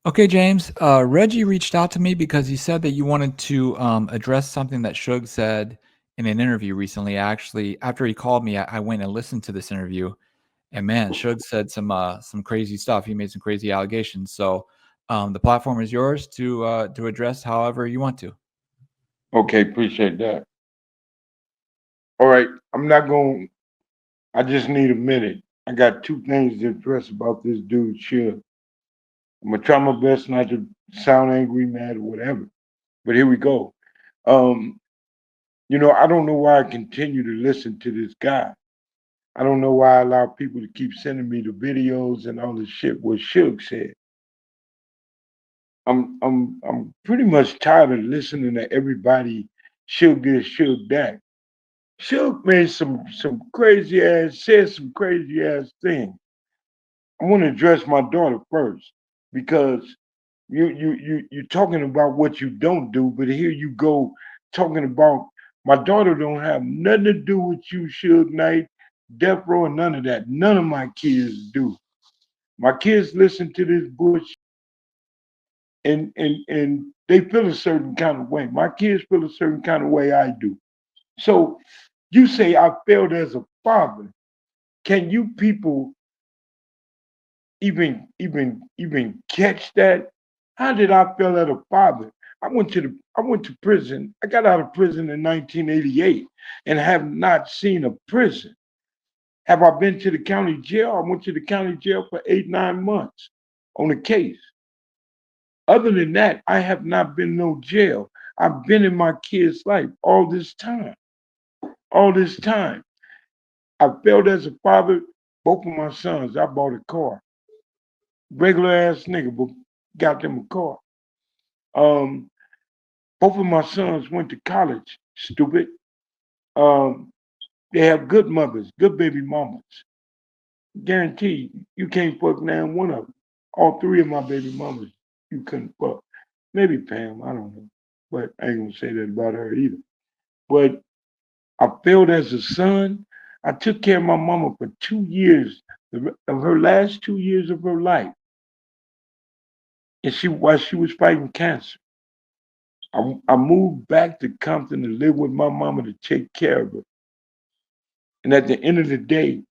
Okay, James. Reggie reached out to me because he said that you wanted to address something that Suge said in an interview recently. Actually, after he called me, I went and listened to this interview, and man, Suge said some crazy stuff. He made some crazy allegations. So the platform is yours to address however you want to. Okay, appreciate that. All right, I'm not going. I just need a minute. I got two things to address about this dude. Sure, I'm gonna try my best not to sound angry, mad, or whatever. But here we go. Um, I don't know why I continue to listen to this guy. I don't know why I allow people to keep sending me the videos and all the shit what Suge said. I'm pretty much tired of listening to everybody Suge this, Suge that. Suge made some crazy ass said some crazy ass things. I want to address my daughter first because you're talking about what you don't do, but here you go talking about my daughter don't have nothing to do with you, Suge Knight, Death Row, and none of that. None of my kids do. My kids listen to this bullshit and they feel a certain kind of way. My kids feel a certain kind of way I do. So you say I failed as a father. Can you people even catch that? How did I fail as a father? I went to prison. I got out of prison in 1988 and have not seen a prison. Have I been to the county jail? I went to the county jail for 8, 9 months on a case. Other than that, I have not been no jail. I've been in my kid's life all this time. All this time. I failed as a father. Both of my sons, I bought a car. Regular ass nigga, but got them a car. Um, Both of my sons went to college, stupid. Um, they have good mothers, good baby mamas. Guaranteed, you can't fuck now one of them. All three of my baby mamas, you couldn't fuck. Maybe Pam, I don't know. But I ain't gonna say that about her either. But I failed as a son. I took care of my mama for 2 years, of her last 2 years of her life. And while she was fighting cancer. I moved back to Compton to live with my mama to take care of her. And at the end of the day,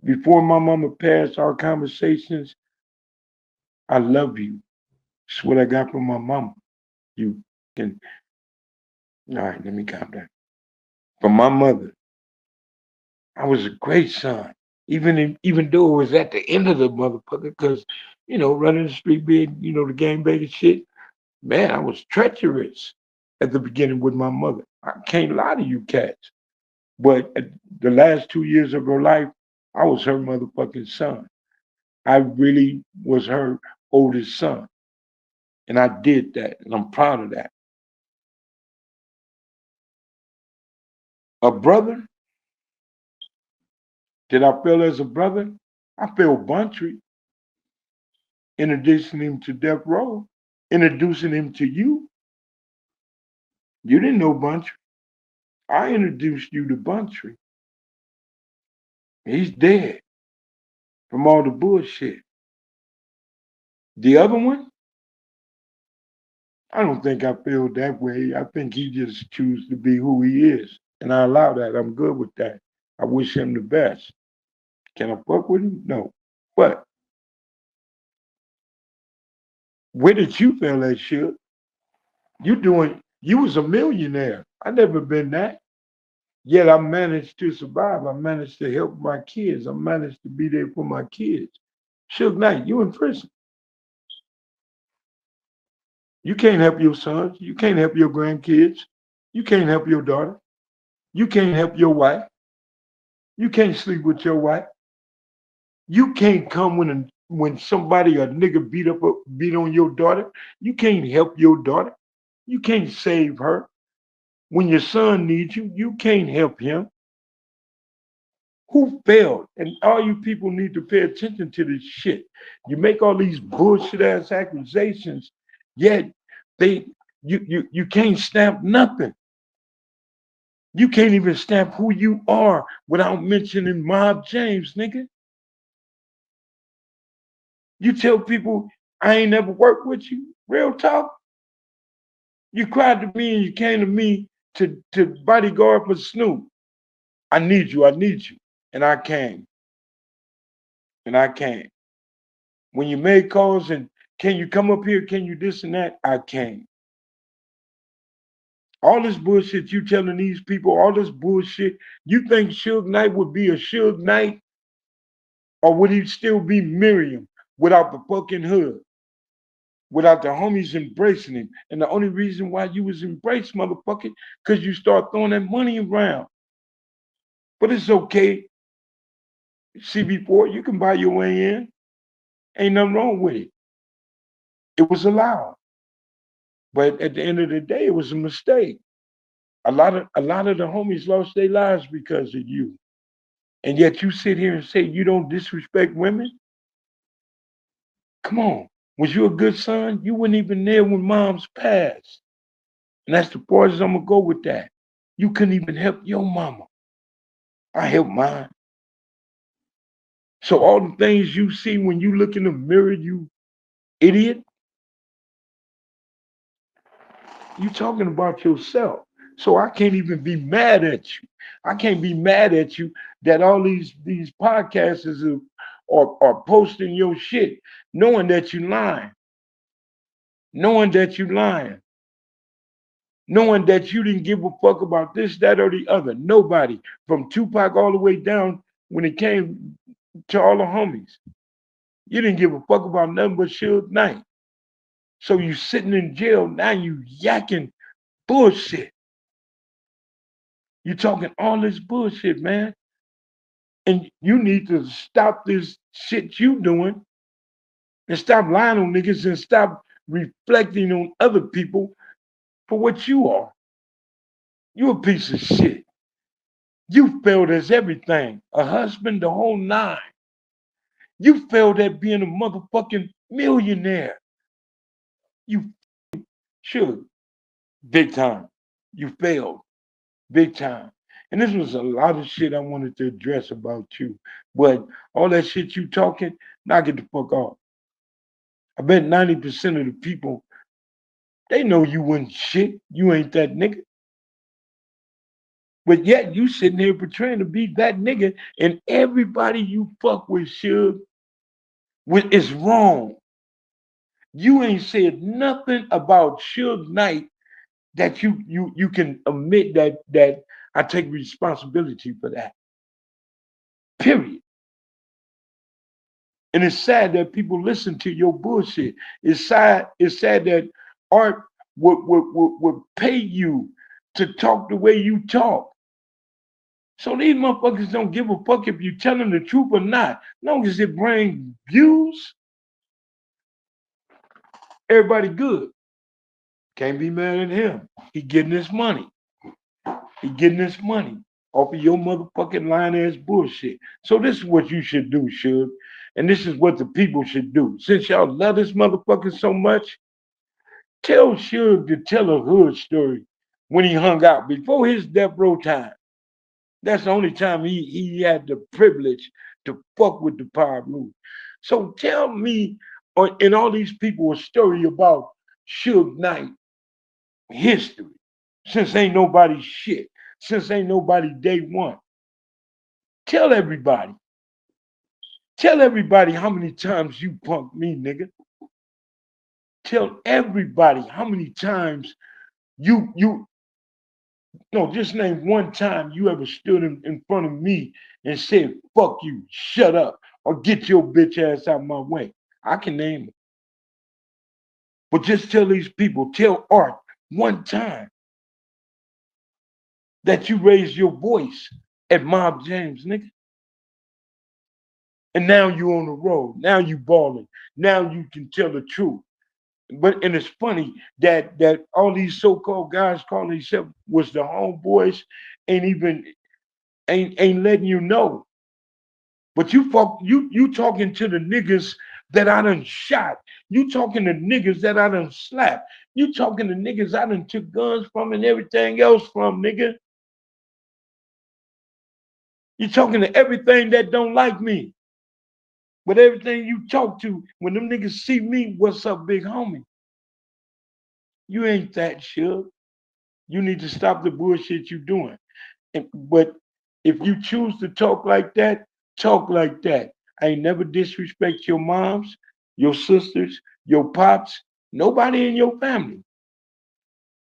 before my mama passed, our conversations, I love you. It's what I got from my mama. You can, all right, let me calm down. From my mother, I was a great son. Even though it was at the end of the motherfucker, because, running the street being, the gang banging shit, man, I was treacherous at the beginning with my mother. I can't lie to you cats. But at the last 2 years of her life, I was her motherfucking son. I really was her oldest son. And I did that. And I'm proud of that. A brother, did I feel as a brother? I felt Buntry introducing him to Death Row, introducing him to you. You didn't know Buntry. I introduced you to Buntry. He's dead from all the bullshit. The other one, I don't think I feel that way. I think he just chooses to be who he is. And I allow that. I'm good with that. I wish him the best. Can I fuck with him? No. But where did you feel that shit? You was a millionaire. I never been that. Yet I managed to survive. I managed to help my kids. I managed to be there for my kids. Suge Knight, you in prison. You can't help your sons. You can't help your grandkids. You can't help your daughter. You can't help your wife. You can't sleep with your wife. You can't come when somebody a nigga beat on your daughter. You can't help your daughter. You can't save her. When your son needs you, you can't help him. Who failed? And all you people need to pay attention to this shit. You make all these bullshit ass accusations, yet they you can't stamp nothing. You can't even stamp who you are without mentioning Mob James, nigga. You tell people I ain't never worked with you. Real talk. You cried to me and you came to me to bodyguard for Snoop. I need you. I need you. And I came. And I came. When you made calls and can you come up here? Can you this and that? I came. All this bullshit you telling these people, all this bullshit, you think Suge Knight would be a Suge Knight or would he still be Miriam without the fucking hood, without the homies embracing him? And the only reason why you was embraced, motherfucker, because you start throwing that money around. But it's okay. CB4, you can buy your way in. Ain't nothing wrong with it. It was allowed. But at the end of the day, it was a mistake. A lot of the homies lost their lives because of you. And yet you sit here and say you don't disrespect women? Come on. Was you a good son? You weren't even there when moms passed. And that's the farthest I'm gonna go with that. You couldn't even help your mama. I helped mine. So all the things you see when you look in the mirror, you idiot, you talking about yourself. So I can't even be mad at you. I can't be mad at you that all these podcasters are posting your shit, knowing that you lying, knowing that you lying, knowing that you didn't give a fuck about this, that, or the other. Nobody, from Tupac all the way down when it came to all the homies. You didn't give a fuck about nothing but Suge Knight. So you sitting in jail, now you yakking bullshit. You talking all this bullshit, man. And you need to stop this shit you doing and stop lying on niggas and stop reflecting on other people for what you are. You a piece of shit. You failed as everything. A husband, the whole nine. You failed at being a motherfucking millionaire. You should. Big time. You failed. Big time. And this was a lot of shit I wanted to address about you. But all that shit you talking, knock it the fuck off. I bet 90% of the people, they know you wasn't shit. You ain't that nigga. But yet you sitting here portraying to be that nigga, and everybody you fuck with should is wrong. You ain't said nothing about Suge Knight that you can admit that I take responsibility for that. Period. And it's sad that people listen to your bullshit. It's sad that art would pay you to talk the way you talk. So these motherfuckers don't give a fuck if you tell them the truth or not. As long as it brings views, everybody good. Can't be mad at him. He getting his money. He getting his money off of your motherfucking lying ass bullshit. So this is what you should do, Suge. And this is what the people should do. Since y'all love this motherfucker so much, tell Suge to tell a hood story when he hung out before his death row time. That's the only time he had the privilege to fuck with the power move. So tell me and all these people a story about Suge Knight history. Since ain't nobody shit. Since ain't nobody day one. Tell everybody. Tell everybody how many times you punked me, nigga. Tell everybody how many times you no, just name one time you ever stood in front of me and said, fuck you, shut up, or get your bitch ass out of my way. I can name it. But just tell these people, tell Art one time that you raised your voice at Mob James, nigga. And now you on the road. Now you balling. Now you can tell the truth. But and it's funny that all these so-called guys calling themselves was the homeboys ain't even ain't letting you know. But you talking to the niggas that I done shot. You talking to niggas that I done slapped. You talking to niggas I done took guns from and everything else from, nigga. You talking to everything that don't like me. But everything you talk to, when them niggas see me, what's up, big homie? You ain't that sure. You need to stop the bullshit you doing. But if you choose to talk like that, talk like that. I ain't never disrespect your moms, your sisters, your pops, nobody in your family.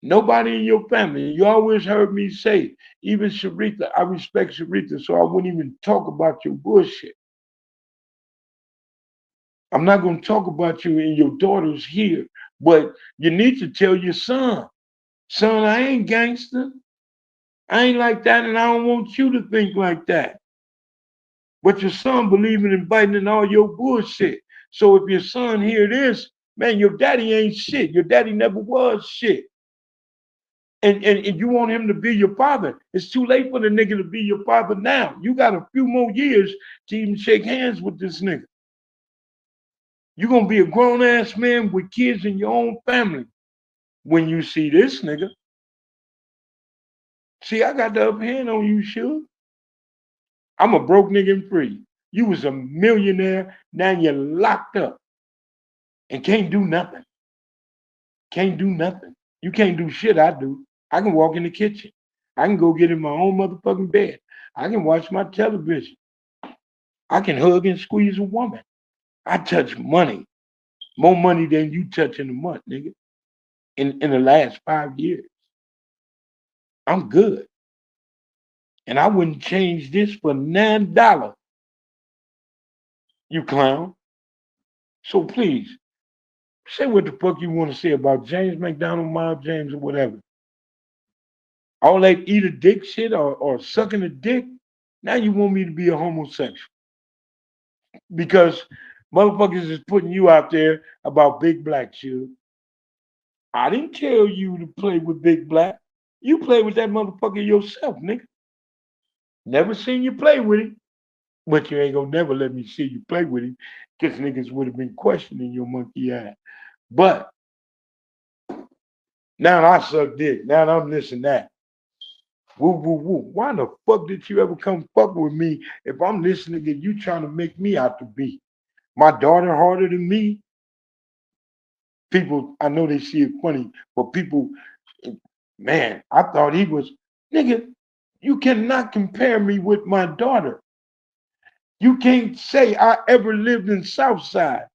Nobody in your family. You always heard me say, even Sharitha, I respect Sharitha, so I wouldn't even talk about your bullshit. I'm not going to talk about you and your daughters here, but you need to tell your son, I ain't gangster. I ain't like that, and I don't want you to think like that. But your son believing in biting in all your bullshit. So if your son hear this, man, your daddy ain't shit. Your daddy never was shit. And you want him to be your father. It's too late for the nigga to be your father now. You got a few more years to even shake hands with this nigga. You're gonna be a grown ass man with kids in your own family when you see this nigga. See, I got the upper hand on you, sure. I'm a broke nigga and free. You was a millionaire, now you're locked up and can't do nothing. Can't do nothing. You can't do shit I do. I can walk in the kitchen. I can go get in my own motherfucking bed. I can watch my television. I can hug and squeeze a woman. I touch money. More money than you touch in a month, nigga. In the last 5 years. I'm good. And I wouldn't change this for $9, you clown. So please, say what the fuck you want to say about James McDonald, Miles James, or whatever. All that eat a dick shit or sucking a dick, now you want me to be a homosexual. Because motherfuckers is putting you out there about Big Black shit. I didn't tell you to play with Big Black. You play with that motherfucker yourself, nigga. Never seen you play with him. But you ain't gonna never let me see you play with him, because niggas would have been questioning your monkey ass. But now I suck dick. Now I'm this and that. Woo, woo, woo. Why the fuck did you ever come fuck with me if I'm listening to you trying to make me out to be? My daughter harder than me. People, I know they see it funny, but people, man, I thought he was, nigga, you cannot compare me with my daughter. You can't say I ever lived in Southside.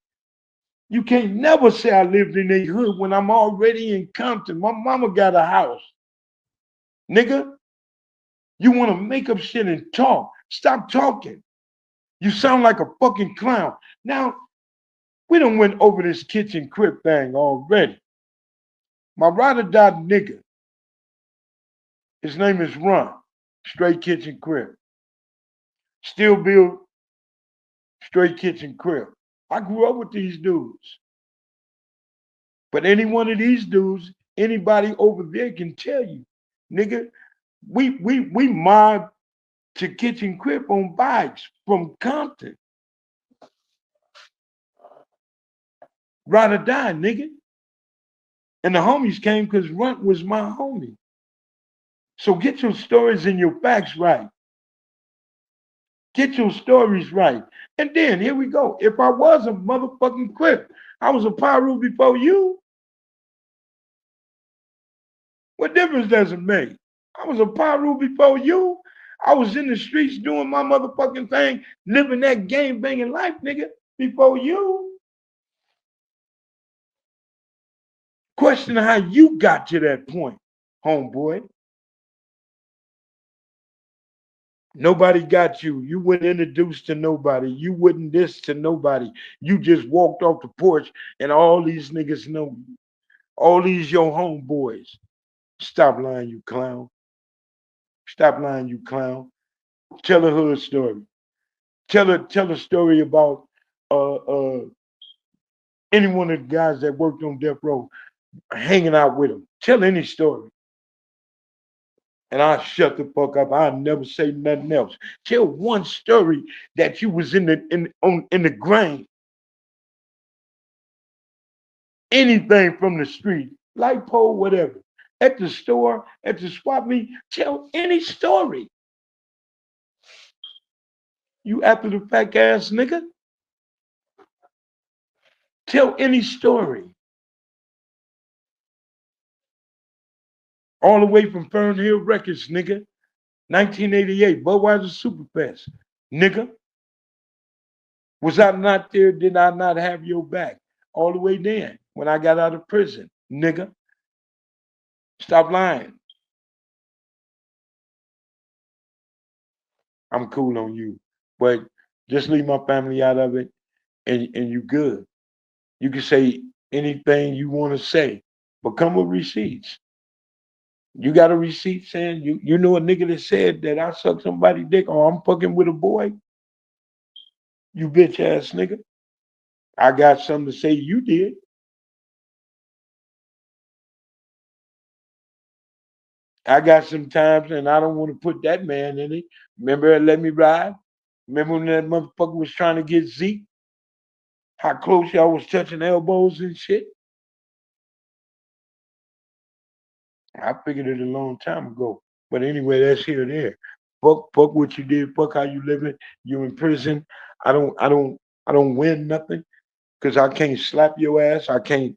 You can't never say I lived in a hood when I'm already in Compton. My mama got a house. Nigga, you want to make up shit and talk. Stop talking. You sound like a fucking clown. Now, we done went over this kitchen crib thing already. My ride or die nigga, his name is Ron. Straight kitchen crib. Still build straight kitchen crib. I grew up with these dudes. But any one of these dudes, anybody over there can tell you, nigga, we mobbed to kitchen crib on bikes from Compton. Ride or die, nigga. And the homies came because Runt was my homie. So get your stories and your facts right. Get your stories right. And then here we go. If I was a motherfucking Crip, I was a Pyru before you. What difference does it make? I was a Pyru before you. I was in the streets doing my motherfucking thing, living that game banging life, nigga, before you. Question how you got to that point, homeboy. Nobody got you. You weren't introduced to nobody. You wouldn't this to nobody. You just walked off the porch and all these niggas know you. All these your homeboys. Stop lying, you clown. Stop lying, you clown. Tell a hood story. Tell a story about any one of the guys that worked on death row hanging out with him. Tell any story. And I'll shut the fuck up. I'll never say nothing else. Tell one story that you was in the grain. Anything from the street, light pole, whatever. At the store, at the swap meet, tell any story. You after the fact ass nigga. Tell any story. All the way from Fern Hill Records, nigga. 1988, Budweiser Superfest. Nigga, was I not there? Did I not have your back? All the way then, when I got out of prison. Nigga, stop lying. I'm cool on you. But just leave my family out of it and you good. You can say anything you want to say, but come with receipts. You got a receipt saying you know a nigga that said that I sucked somebody dick or I'm fucking with a boy? You bitch ass nigga. I got something to say you did. I got some times and I don't want to put that man in it. Remember Let Me Ride? Remember when that motherfucker was trying to get Zeke? How close y'all was touching elbows and shit? I figured it a long time ago. But anyway, that's here or there. Fuck what you did. Fuck how you living. You in prison. I don't win nothing because I can't slap your ass. I can't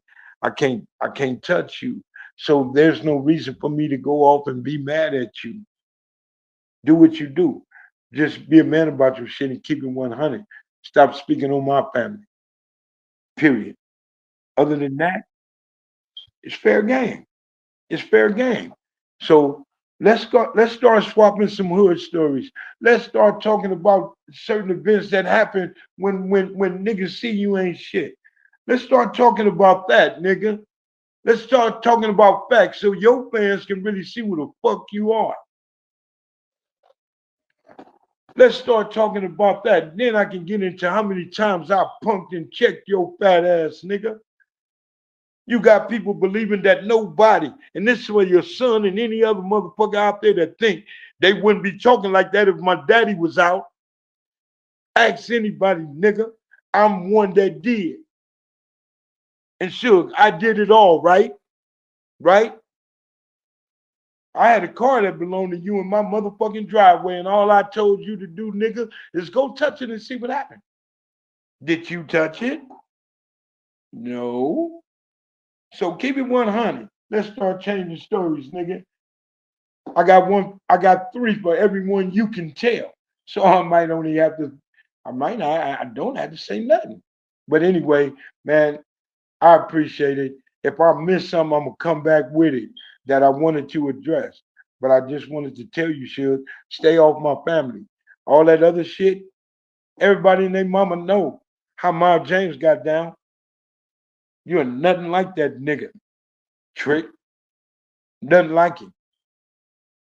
touch you. So there's no reason for me to go off and be mad at you. Do what you do. Just be a man about your shit and keep it 100. Stop speaking on my family. Period. Other than that, it's fair game. It's fair game. So let's start swapping some hood stories. Let's start talking about certain events that happen when niggas see you ain't shit. Let's start talking about that, nigga. Let's start talking about facts so your fans can really see who the fuck you are. Let's start talking about that. Then I can get into how many times I punked and checked your fat ass, nigga. You got people believing that nobody, and this is for your son and any other motherfucker out there that think they wouldn't be talking like that if my daddy was out. Ask anybody, nigga. I'm one that did. And sure, I did it all, right? Right? I had a car that belonged to you in my motherfucking driveway, and all I told you to do, nigga, is go touch it and see what happened. Did you touch it? No. So keep it 100. Let's start changing stories, nigga. I got three for everyone you can tell. So I might only have to, I might not, I don't have to say nothing. But anyway, man, I appreciate it. If I miss something, I'm gonna come back with it that I wanted to address. But I just wanted to tell you, Shug, stay off my family. All that other shit, everybody and their mama know how Miles James got down. You're nothing like that nigga. Trick. Nothing like him.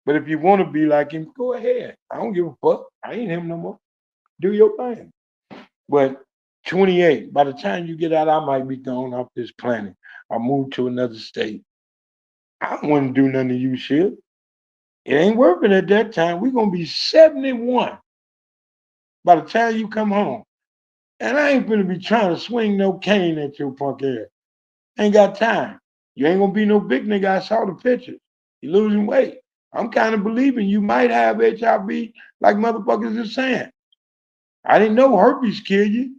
But if you want to be like him, go ahead. I don't give a fuck. I ain't him no more. Do your thing. But 28, by the time you get out, I might be gone off this planet. I move to another state. I don't want to do nothing to you, shit. It ain't working at that time. We're going to be 71 by the time you come home. And I ain't going to be trying to swing no cane at your punk ass. Ain't got time. You ain't going to be no big nigga. I saw the pictures. You losing weight. I'm kind of believing you might have HIV like motherfuckers are saying. I didn't know herpes kill you.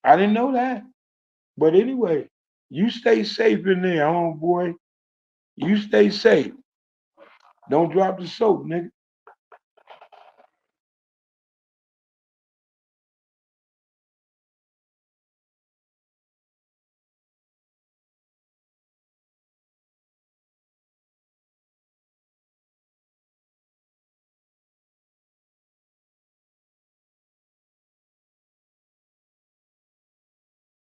I didn't know that. But anyway, you stay safe in there, homeboy. You stay safe. Don't drop the soap, nigga.